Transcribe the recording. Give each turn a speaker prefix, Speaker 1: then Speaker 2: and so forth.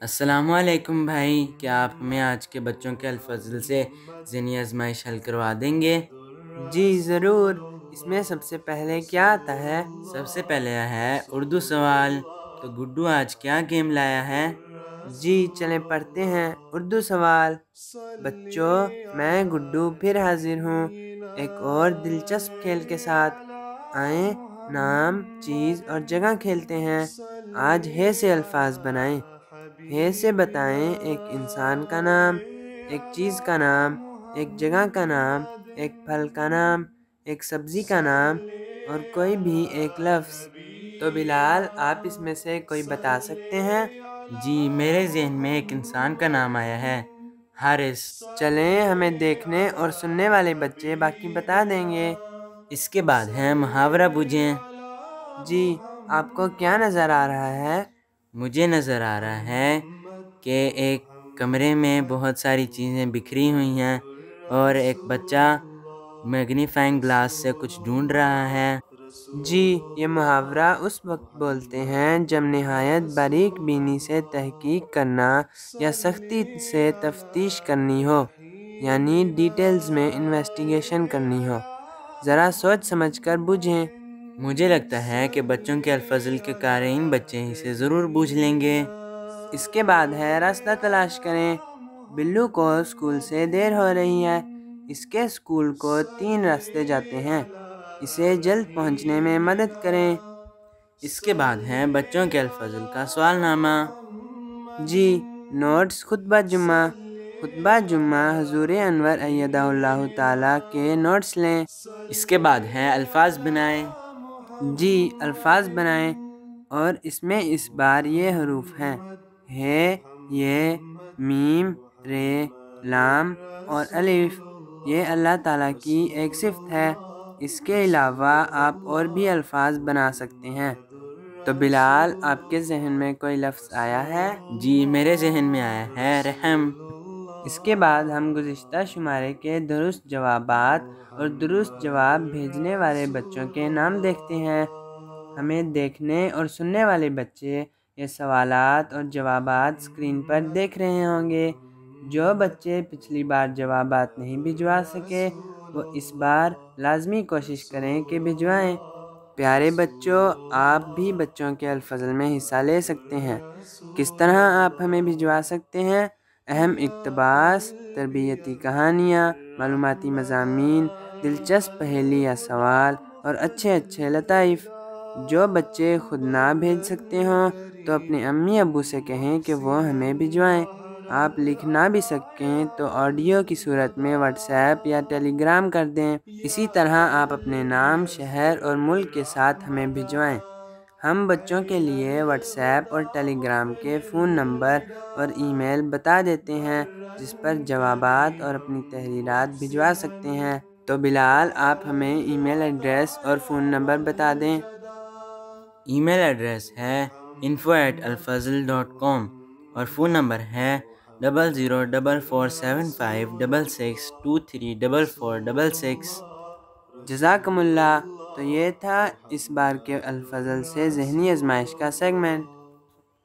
Speaker 1: السلام علیکم بھائی، کیا آپ ہمیں آج کے بچوں کے الفاظ سے ذہنی آزمائش حل کروا دیں گے؟
Speaker 2: جی ضرور۔ اس میں سب سے پہلے کیا آتا ہے؟
Speaker 1: سب سے پہلے ہے اردو سوال۔ تو گڈو آج کیا گیم لایا ہے؟
Speaker 2: جی چلیں پڑھتے ہیں اردو سوال۔ بچوں، میں گڈو پھر حاضر ہوں ایک اور دلچسپ کھیل کے ساتھ۔ آئیں نام، چیز اور جگہ کھیلتے ہیں۔ آج ہے سے الفاظ بنائیں۔ ہے سے بتائیں ایک انسان کا نام، ایک چیز کا نام، ایک جگہ کا نام، ایک پھل کا نام، ایک سبزی کا نام اور کوئی بھی ایک لفظ۔ تو بلال، آپ اس میں سے کوئی بتا سکتے ہیں؟
Speaker 1: جی، میرے ذہن میں ایک انسان کا نام آیا ہے، حارث۔
Speaker 2: چلیں ہمیں دیکھنے اور سننے والے بچے باقی بتا دیں گے۔
Speaker 1: اس کے بعد ہے محاورہ بوجھیں۔
Speaker 2: جی، آپ کو کیا نظر آ رہا ہے؟
Speaker 1: مجھے نظر آ رہا ہے کہ ایک کمرے میں بہت ساری چیزیں بکھری ہوئی ہیں اور ایک بچہ میگنیفائنگ گلاس سے کچھ ڈھونڈ رہا ہے۔
Speaker 2: جی، یہ محاورہ اس وقت بولتے ہیں جب نہایت باریک بینی سے تحقیق کرنا یا سختی سے تفتیش کرنی ہو، یعنی ڈیٹیلز میں انویسٹیگیشن کرنی ہو۔ ذرا سوچ سمجھ کر بوجھیں۔
Speaker 1: مجھے لگتا ہے کہ بچوں کے الفاظ کے قارئین بچے اسے ضرور بوجھ لیں گے۔
Speaker 2: اس کے بعد ہے راستہ تلاش کریں۔ بلو کو اسکول سے دیر ہو رہی ہے۔ اس کے اسکول کو 3 راستے جاتے ہیں۔ اسے جلد پہنچنے میں مدد کریں۔
Speaker 1: اس کے بعد ہے بچوں کے الفاظ کا سوال نامہ۔
Speaker 2: جی، نوٹس خطبہ جمعہ۔ خطبہ جمعہ حضور انور ایدہ اللہ تعالیٰ کے نوٹس لیں۔
Speaker 1: اس کے بعد ہے الفاظ بنائیں۔
Speaker 2: جی، الفاظ بنائیں اور اس میں اس بار یہ حروف ہیں: ہے، یہ، میم، رے، لام اور الف۔ یہ اللہ تعالیٰ کی ایک صفت ہے۔ اس کے علاوہ آپ اور بھی الفاظ بنا سکتے ہیں۔ تو بلال، آپ کے ذہن میں کوئی لفظ آیا ہے؟
Speaker 1: جی، میرے ذہن میں آیا ہے رحم۔
Speaker 2: اس کے بعد ہم گزشتہ شمارے کے درست جوابات اور درست جواب بھیجنے والے بچوں کے نام دیکھتے ہیں۔ ہمیں دیکھنے اور سننے والے بچے یہ سوالات اور جوابات اسکرین پر دیکھ رہے ہوں گے۔ جو بچے پچھلی بار جوابات نہیں بھجوا سکے وہ اس بار لازمی کوشش کریں کہ بھجوائیں۔ پیارے بچوں، آپ بھی بچوں کے الفاظ میں حصہ لے سکتے ہیں۔ کس طرح آپ ہمیں بھجوا سکتے ہیں؟ اہم اقتباس، تربیتی کہانیاں، معلوماتی مضامین، دلچسپ پہیلی یا سوال اور اچھے لطائف۔ جو بچے خود نہ بھیج سکتے ہوں تو اپنے امی ابو سے کہیں کہ وہ ہمیں بھجوائیں۔ آپ لکھ نہ بھی سکیں تو آڈیو کی صورت میں واٹس ایپ یا ٹیلی گرام کر دیں۔ اسی طرح آپ اپنے نام، شہر اور ملک کے ساتھ ہمیں بھجوائیں۔ ہم بچوں کے لیے واٹس ایپ اور ٹیلی گرام کے فون نمبر اور ای میل بتا دیتے ہیں جس پر جوابات اور اپنی تحریرات بھجوا سکتے ہیں۔ تو بلال، آپ ہمیں ای میل ایڈریس اور فون نمبر بتا دیں۔
Speaker 1: ای میل ایڈریس ہے info@alfazl.com اور فون نمبر ہے 00447566234466۔
Speaker 2: جزاکم اللہ۔ تو یہ تھا اس بار کے الفضل سے ذہنی آزمائش کا سیگمنٹ۔